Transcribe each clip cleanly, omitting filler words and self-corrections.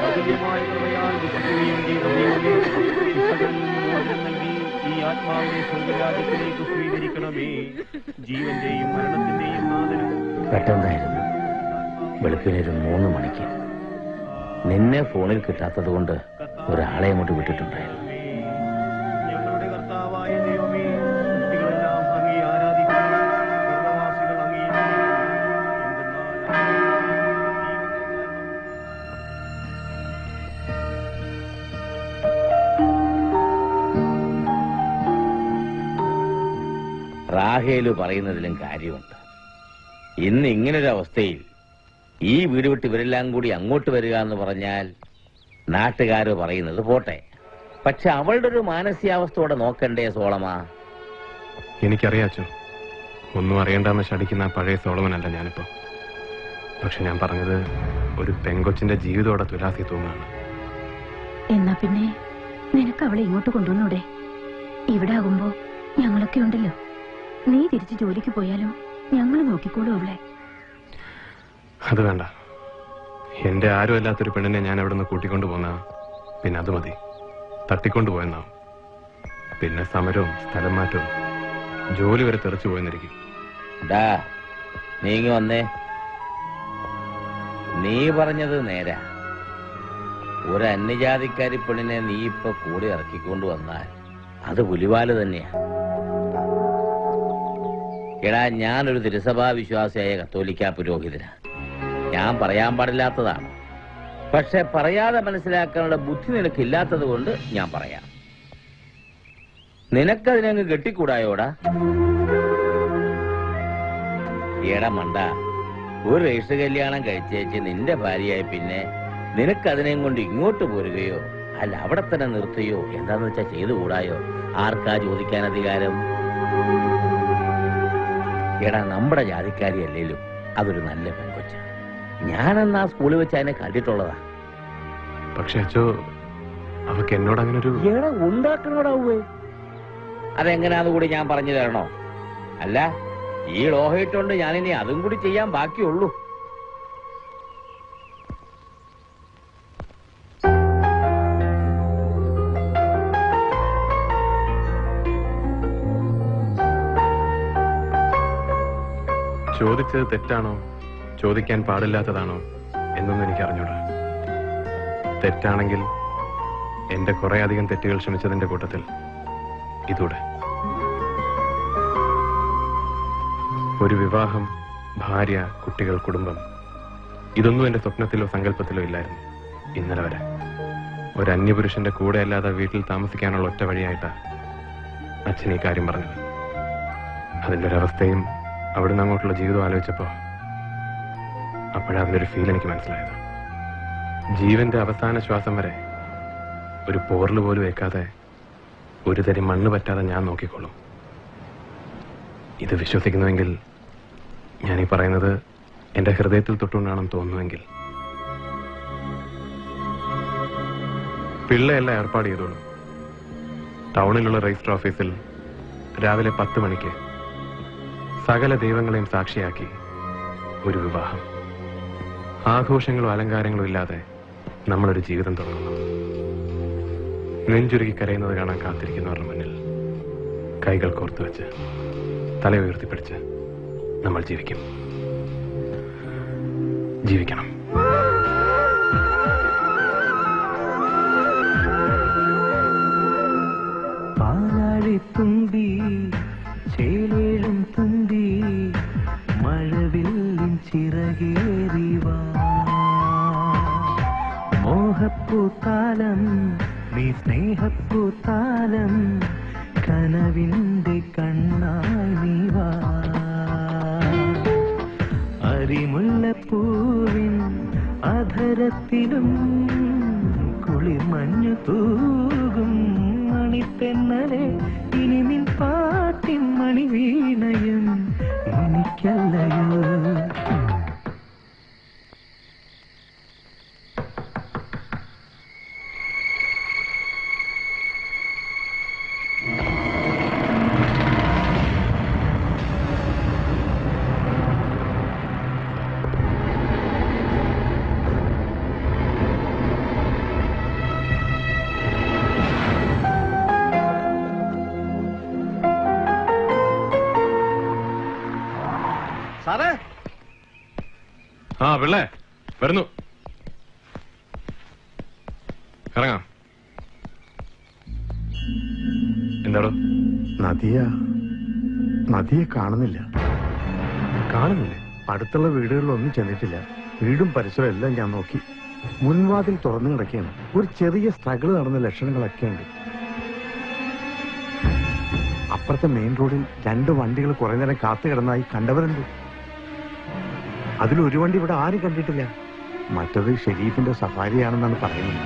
അതുല്യമായ കൃപയാൽ വിശുദ്ധയും ചെയ്ത ദൈവമേ, ശിക്ഷകളിൽ മോചനം നൽകി ഈ ആത്മാവിനെ സ്വർഗരാജ്യത്തിലേക്ക് സ്വീകരിക്കണമേ. ജീവന്റെയും മരണത്തിന്റെയും നാഥനും പെട്ടെന്നായിരുന്നു. വെളുപ്പിനൊരു 3 മണിക്ക് നിന്നെ ഫോണിൽ കിട്ടാത്തത് കൊണ്ട് ഒരാളെ അങ്ങോട്ട് വിട്ടിട്ടുണ്ടായിരുന്നു. ഞങ്ങളുടെ കർത്താവായ ദൈവമേ, സൃഷ്ടികളെല്ലാം അങ്ങയെ ആരാധിക്കുന്നു, സ്വർഗ്ഗവാസികൾ അങ്ങയെ റാഹേല് പറയുന്നതിലും കാര്യമുണ്ട്. ഇന്ന് ഇങ്ങനൊരു അവസ്ഥയിൽ ഈ വീട് വിട്ട് ഇവരെല്ലാം കൂടി അങ്ങോട്ട് വരിക എന്ന് പറഞ്ഞാൽ നാട്ടുകാർ പറയുന്നത് പോട്ടെ, പക്ഷെ അവളുടെ ഒരു മാനസികാവസ്ഥയോടെ നോക്കണ്ടേ സോളമാ? എനിക്കറിയാച്ചോ, ഒന്നും അറിയണ്ടെന്ന് ശടിക്കുന്ന പഴയ സോളമനല്ല ഞാനിപ്പോ. പക്ഷെ ഞാൻ പറഞ്ഞത് ഒരു പെങ്കൊച്ചിന്റെ ജീവിതത്തോടെ തുലാസി തോന്നുകയാണ്. എന്നാ പിന്നെ നിനക്ക് അവളെ ഇങ്ങോട്ട് കൊണ്ടുവന്നൂടെ? ഇവിടെ ആകുമ്പോ ഞങ്ങളൊക്കെ ഉണ്ടല്ലോ. നീ തിരിച്ച് ജോലിക്ക് പോയാലും ഞങ്ങൾ നോക്കിക്കോളൂ അവളെ. അത് വേണ്ട. എന്റെ ആരും അല്ലാത്തൊരു പെണ്ണിനെ ഞാൻ അവിടെ നിന്ന് കൂട്ടിക്കൊണ്ടു പോന്നാ പിന്നെ അത് മതി. തട്ടിക്കൊണ്ടുപോയെന്നാ പിന്നെ സമരവും സ്ഥലം മാറ്റവും ജോലി വരെ തെറിച്ചു പോയെന്നിരിക്കും. നീങ്ങി വന്നേ. നീ പറഞ്ഞത് നേരാ. ഒരു അന്യജാതിക്കാരി പെണ്ണിനെ നീ ഇപ്പൊ കൂടെ ഇറക്കിക്കൊണ്ടു വന്നാൽ അത് പുലിവാല് തന്നെയാ. എടാ, ഞാനൊരു തിരുസഭാ വിശ്വാസിയായ കത്തോലിക്കാ പുരോഹിതനാ. ഞാൻ പറയാൻ പാടില്ലാത്തതാണ്, പക്ഷെ പറയാതെ മനസ്സിലാക്കാനുള്ള ബുദ്ധി നിനക്കില്ലാത്തത് കൊണ്ട് ഞാൻ പറയാം. നിനക്കതിനങ്ങ് കെട്ടിക്കൂടായോടാ? എടാ മണ്ട, ഒരു രജിസ്റ്റർ കല്യാണം കഴിച്ചേച്ച് നിന്റെ ഭാര്യയായി പിന്നെ നിനക്കതിനെയും കൊണ്ട് ഇങ്ങോട്ട് പോരുകയോ അല്ല അവിടെ തന്നെ നിർത്തുകയോ എന്താന്ന് വെച്ചാ ചെയ്തുകൂടായോ? ആർക്കാ ചോദിക്കാൻ അധികാരം? എടാ, നമ്മുടെ ജാതിക്കാരി അല്ലേലും അതൊരു നല്ല പെൺകൊച്ച. ഞാനെന്നാ സ്കൂളിൽ വെച്ച് അതിനെ കണ്ടിട്ടുള്ളതാ. പക്ഷെ അച്ചോ, അവക്ക് എന്നോട് അങ്ങനെ ഒരു എടാ ഉണ്ടാക്കണോടാവേ. അതെങ്ങനെയാന്ന് കൂടി ഞാൻ പറഞ്ഞു തരണോ? അല്ല, ഈ ലോഹയിട്ടുകൊണ്ട് ഞാനിനി അതും കൂടി ചെയ്യാൻ ബാക്കിയുള്ളൂ. ചോദിച്ചത് തെറ്റാണോ ചോദിക്കാൻ പാടില്ലാത്തതാണോ എന്നൊന്നും എനിക്ക് അറിഞ്ഞൂടാ. തെറ്റാണെങ്കിൽ എന്റെ കുറെ അധികം തെറ്റുകൾ ക്ഷമിച്ചതിന്റെ കൂട്ടത്തിൽ ഇതൂടെ. ഒരു വിവാഹം, ഭാര്യ, കുട്ടികൾ, കുടുംബം, ഇതൊന്നും എന്റെ സ്വപ്നത്തിലോ സങ്കല്പത്തിലോ ഇല്ലായിരുന്നു ഇന്നലെ വരെ. ഒരു അന്യപുരുഷന്റെ കൂടെ അല്ലാതെ വീട്ടിൽ താമസിക്കാനുള്ള ഒറ്റ വഴിയായിട്ടാ അച്ഛൻ ഈ കാര്യം പറഞ്ഞത്. അതിന്റെ ഒരവസ്ഥയും അവിടുന്ന് അങ്ങോട്ടുള്ള ജീവിതം ആലോചിച്ചപ്പോ അപ്പോഴതിന്റെ ഒരു ഫീൽ എനിക്ക് മനസ്സിലായത്. ജീവന്റെ അവസാന ശ്വാസം വരെ ഒരു പോറൽ പോലും വെക്കാതെ ഒരു തരി മണ്ണ് പറ്റാതെ ഞാൻ നോക്കിക്കോളും. ഇത് വിശ്വസിക്കുന്നുവെങ്കിൽ, ഞാനീ പറയുന്നത് എന്റെ ഹൃദയത്തിൽ തൊട്ടുകൊണ്ടാണെന്ന് തോന്നുന്നുവെങ്കിൽ പിള്ളയെല്ലാം ഏർപ്പാട് ചെയ്തോളൂ. ടൗണിലുള്ള രജിസ്റ്റർ ഓഫീസിൽ രാവിലെ 10 മണിക്ക് സകല ദൈവങ്ങളെയും സാക്ഷിയാക്കി ഒരു വിവാഹം. ആഘോഷങ്ങളും അലങ്കാരങ്ങളും ഇല്ലാതെ നമ്മളൊരു ജീവിതം തുടങ്ങുന്നു. നെഞ്ചുരുക്കി കരയുന്നത് കാണാൻ കാത്തിരിക്കുന്നവരുടെ മുന്നിൽ കൈകൾ കോർത്തു വെച്ച് തല ഉയർത്തിപ്പിടിച്ച് നമ്മൾ ജീവിക്കണം. പാലാഴിത്തുമ്പി ചേലേഴും തുമ്പി മഴവില്ലിൻ ചിറകേറിവാ, മോഹപ്പൂത്താലം നീ സ്നേഹപ്പൂത്താലം കനവിന്റെ കണ്ണായി നീവാ. അരിമുല്ലപ്പൂവിൻ അധരത്തിലും കുളിർമഞ്ഞു തൂകും മണിത്തെന്നലെ ഇനി നിൻ പാട്ടിൻ മണിവീണയും എനിക്കല്ലയോ. ആ പിള്ളേ വരുന്നു. ഇറങ്ങാം. എന്താടോ? നദിയെ കാണുന്നില്ല. കാണുന്നില്ലേ? അടുത്തുള്ള വീടുകളിലൊന്നും ചെന്നിട്ടില്ല. വീടും പരിസരവും എല്ലാം ഞാൻ നോക്കി. മുൻവാതിൽ തുറന്നു കിടക്കുകയാണ്. ഒരു ചെറിയ സ്ട്രഗിൾ നടന്ന ലക്ഷണങ്ങളൊക്കെ ഉണ്ട്. അപ്പുറത്തെ മെയിൻ റോഡിൽ 2 വണ്ടികൾ കുറെ നേരം കാത്തു കിടന്നായി കണ്ടവരുണ്ട്. അതിലൊരു വണ്ടി ഇവിടെ ആരും കണ്ടിട്ടില്ല. മറ്റത് ഷെരീഫിന്റെ സഫാരിയാണെന്നാണ് പറയുന്നത്.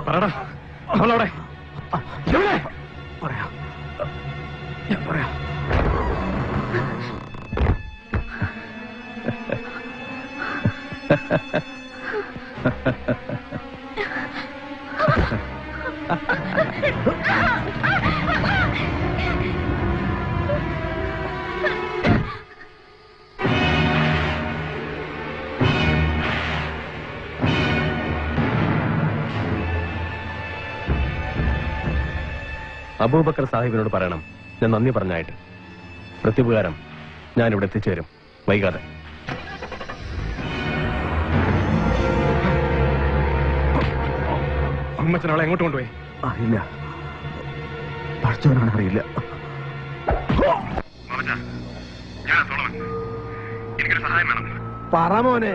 പറടാ, അവളവിടെ. പറയാം, ഞാൻ പറയാം. അബൂബക്കർ സാഹിബിനോട് പറയണം ഞാൻ നന്ദി പറഞ്ഞായിട്ട്. പ്രത്യുപകാരം ഞാനിവിടെ എത്തിച്ചേരും വൈകാതെ. ഉമ്മച്ചൻ അവളെ എങ്ങോട്ട് കൊണ്ടുപോയി? അറിയില്ല, പഠിച്ചവനാണ്, അറിയില്ല. എനിക്കൊരു സഹായം വേണം. പറ മോനെ,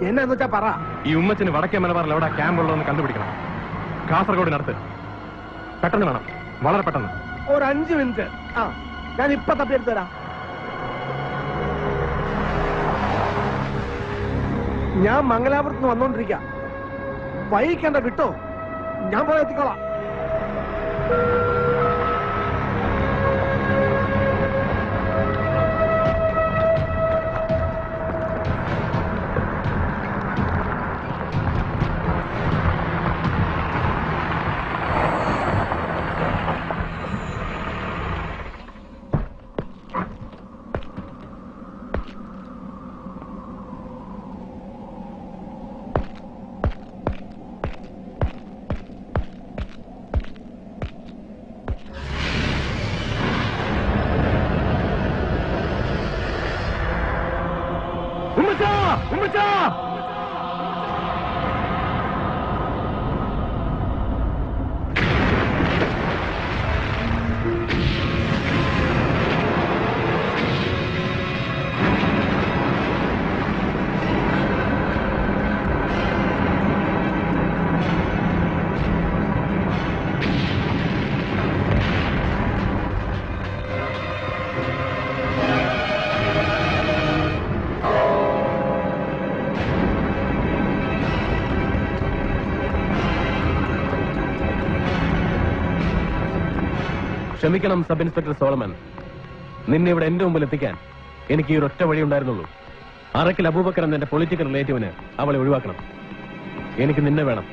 എന്നു വെച്ചാ പറ. ഈ ഉമ്മച്ചന് വടക്കേ മലബാറിൽ എവിടെ ക്യാമ്പുള്ളതെന്ന് കണ്ടുപിടിക്കണം. കാസർഗോഡിനടുത്ത്. പെട്ടെന്ന് വേണം, വളരെ പെട്ടെന്ന്. ഒരു 5 മിനിറ്റ്. ഞാൻ ഇപ്പൊ തപ്പിയെടുത്ത് തരാം. ഞാൻ മംഗലാപുരത്ത് നിന്ന് വന്നോണ്ടിരിക്കാം. വൈകിക്കണ്ട, വിട്ടോ, ഞാൻ പോയി എത്തിക്കോളാം. ക്ഷമിക്കണം സബ് ഇൻസ്പെക്ടർ സോളമൻ, നിന്നെ ഇവിടെ എന്റെ മുമ്പിൽ എത്തിക്കാൻ എനിക്ക് ഈ ഒരൊറ്റ വഴി ഉണ്ടായിരുന്നുള്ളൂ. അറക്കിൽ അബൂബക്കർ എന്ന എന്റെ പൊളിറ്റിക്കൽ റിലേറ്റീവിന് അവളെ ഒഴിവാക്കണം. എനിക്ക് നിന്നെ വേണം.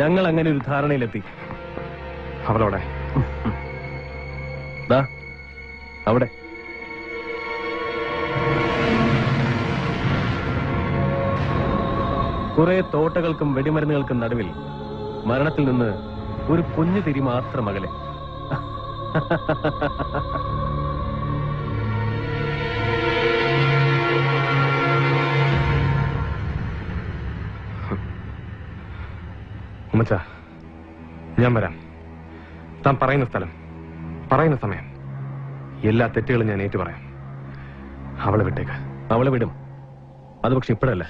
ഞങ്ങൾ അങ്ങനെ ഒരു ധാരണയിലെത്തി. അവളവിടെ അവിടെ. കുറെ തോട്ടകൾക്കും വെടിമരുന്നുകൾക്കും നടുവിൽ മരണത്തിൽ നിന്ന് ഒരു കുഞ്ഞു തിരി മാത്രം അകലെ. ഉമ്മച്ച, ഞാൻ വരാം. താൻ പറയുന്ന സ്ഥലം, പറയുന്ന സമയം, എല്ലാ തെറ്റുകളും ഞാൻ ഏറ്റു പറയാം. അവളെ വിട്ടേക്ക്. അവളെ വിടും. അത് പക്ഷെ ഇപ്പോഴല്ല.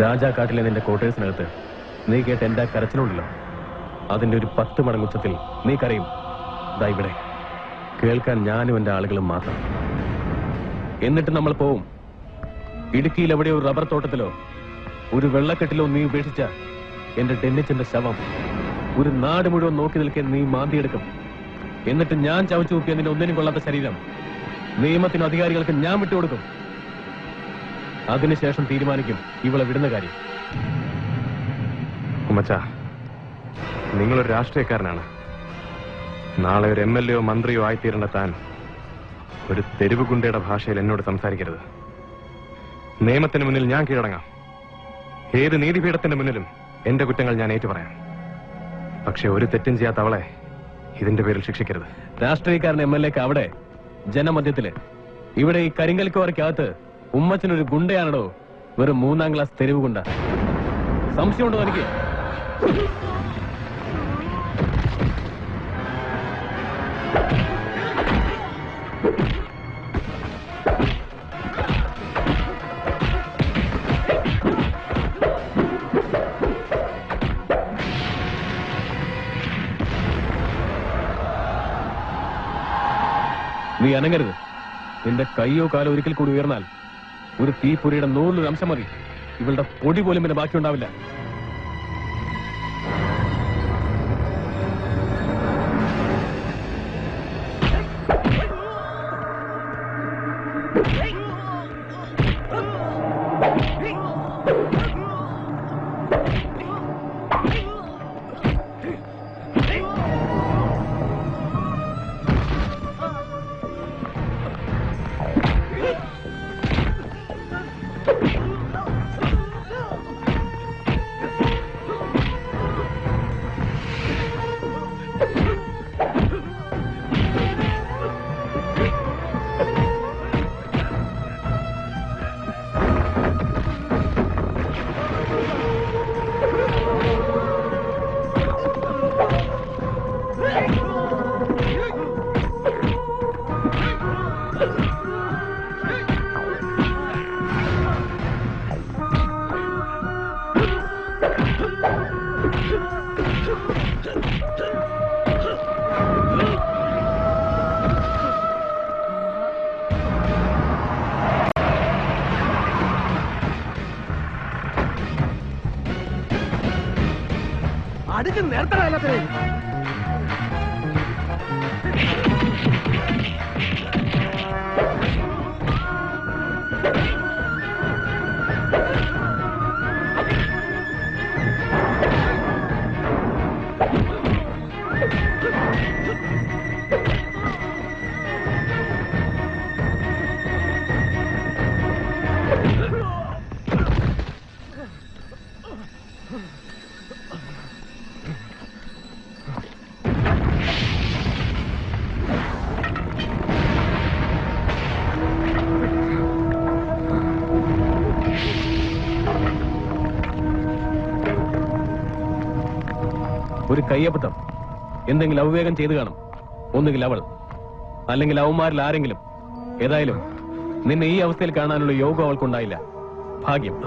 രാജാക്കാട്ടിലെ നിന്റെ ക്വാർട്ടേഴ്സിനകത്ത് നീ കേട്ട എന്റെ കരച്ചിലുണ്ടല്ലോ, അതിന്റെ ഒരു 10 മടങ്ങ് ഉച്ചത്തിൽ നീ കരയും. ദാ ഇവിടെ കേൾക്കാൻ ഞാനും എന്റെ ആളുകളും മാത്രം. എന്നിട്ട് നമ്മൾ പോവും. ഇടുക്കിയിൽ എവിടെയോ ഒരു റബ്ബർ തോട്ടത്തിലോ ഒരു വെള്ളക്കെട്ടിലോ നീ ഉപേക്ഷിച്ച എന്റെ ഡെന്നിച്ചന്റെ ശവം ഒരു നാട് മുഴുവൻ നോക്കി നിൽക്കാൻ നീ മാന്തിയെടുക്കും. എന്നിട്ട് ഞാൻ ചവച്ചു നോക്കിയ നിന്റെ ഒന്നിനും കൊള്ളാത്ത ശരീരം നിയമത്തിനും അധികാരികൾക്ക് ഞാൻ വിട്ടുകൊടുക്കും. അതിനുശേഷം തീരുമാനിക്കും ഇവളെ വിടുന്ന കാര്യം. ഉമ്മച്ച, നിങ്ങളൊരു രാഷ്ട്രീയക്കാരനാണ്. നാളെ ഒരു MLA-യോ മന്ത്രിയോ ആയിത്തീരേണ്ട താൻ ഒരു തെരുവ് ഗുണ്ടയുടെ ഭാഷയിൽ എന്നോട് സംസാരിക്കരുത്. നിയമത്തിന് മുന്നിൽ ഞാൻ കീഴടങ്ങാം. ഏത് നീതിപീഠത്തിന്റെ മുന്നിലും എന്റെ കുറ്റങ്ങൾ ഞാൻ ഏറ്റുപറയാം. പക്ഷെ ഒരു തെറ്റും ചെയ്യാത്ത അവളെ ഇതിന്റെ പേരിൽ ശിക്ഷിക്കരുത്. രാഷ്ട്രീയക്കാരൻ MLA-ക്ക് അവിടെ ജനമധ്യത്തില്, ഇവിടെ ഈ കരിങ്കൽക്കോറയ്ക്കകത്ത് ഉമ്മച്ചനൊരു ഗുണ്ടയാണോ? വെറും 3ാം ക്ലാസ് തെരുവ് ഗുണ്ട. സംശയമുണ്ടോ എനിക്ക്? നീ അനങ്ങരുത്. നിന്റെ കൈയോ കാലോ ഒരിക്കൽ കൂടി ഉയർന്നാൽ ഒരു തീപ്പൊരിയുടെ 100 അംശം മതി. ഇവളുടെ പൊടി പോലും പിന്നെ ബാക്കിയുണ്ടാവില്ല. അടിച്ച് നേരത്തെ ഒരു കയ്യബദ്ധം, എന്തെങ്കിലും അവിവേകം ചെയ്തു കാണും. ഒന്നുകിൽ അവൾ, അല്ലെങ്കിൽ അവന്മാരിൽ ആരെങ്കിലും. ഏതായാലും നിന്നെ ഈ അവസ്ഥയിൽ കാണാനുള്ള യോഗം അവൾക്കുണ്ടായില്ല. ഭാഗ്യം.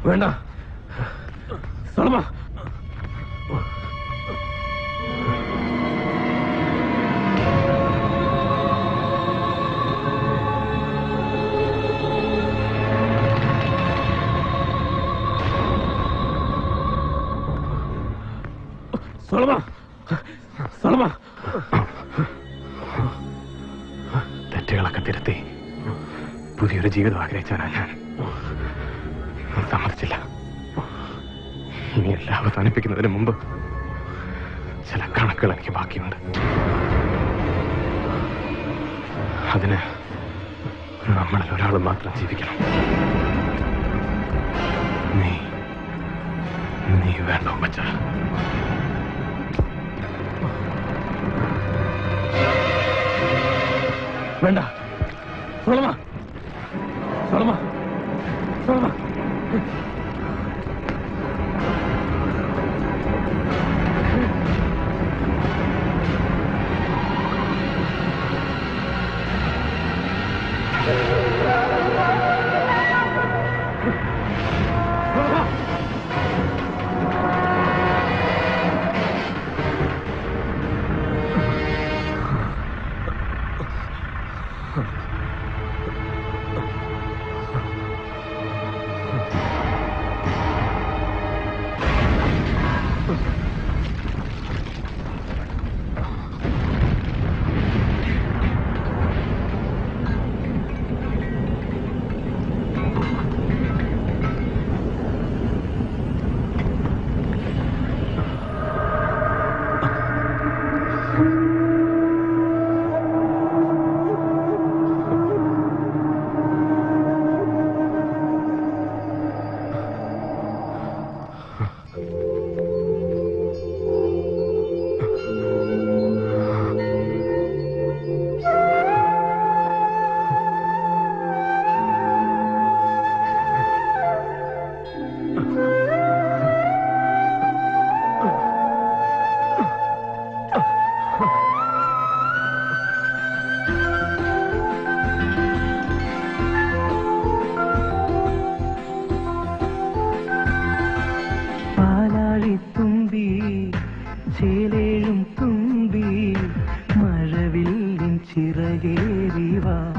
വേണ്ട സോളമ. സോളമ, സോളമ. തെറ്റുകളൊക്കെ തിരുത്തി പുതിയൊരു ജീവിതം ആഗ്രഹിച്ചവനാ ഞാൻ. സമ്മതിച്ചില്ല. ഇനി എല്ലാം അവസാനിപ്പിക്കുന്നതിന് മുമ്പ് ചില കണക്കുകൾ എനിക്ക് ബാക്കിയുണ്ട്. അതിന് നമ്മളിൽ ഒരാൾ മാത്രം ജീവിക്കണം. നീ വേണ്ട ഉമ്മച്ച. വേണ്ട സോളമ, സോളമ, സോളമ. ചേലേഴും തുമ്പി മഴവില്ലിൻ ചിറകേറിവാ.